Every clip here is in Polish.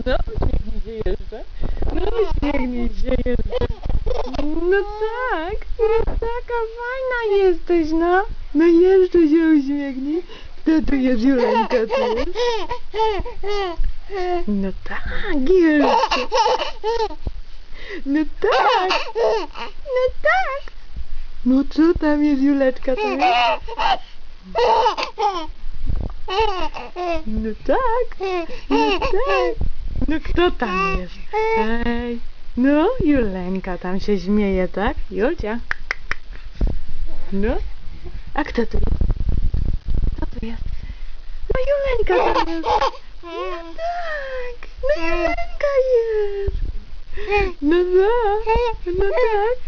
No, uśmiechnij się jeszcze. No, uśmiechnij się jeszcze. No tak, taka fajna jesteś, no. No jeszcze się uśmiechnij. Kto tu jest, Julenka, tu jest? No tak, jeszcze. No tak, no tak. No co tam jest, Juleczka, to jest? No tak, no tak. No kto tam jest? Hej. No, Julenka tam się śmieje, tak? Julcia. No. A kto tu jest? Kto tu jest? No Julenka tam jest. No tak. No Julenka jest. No tak. No tak.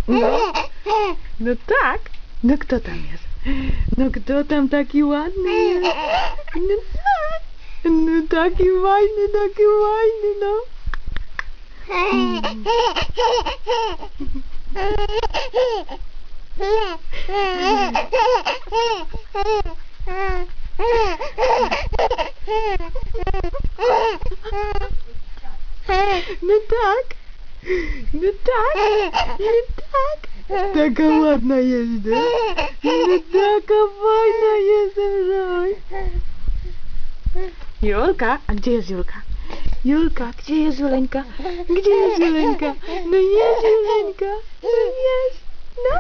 No. No tak. No kto tam jest? No kto tam taki ładny jest? No tak. No taki fajny, no. No tak. No tak. No tak. Taka ładna jest, no. No taka fajna jestem, żoj. Julka? A gdzie jest Julka? Julka, gdzie jest Julenka? Gdzie jest Julenka? No jest Julenka. No jest. No.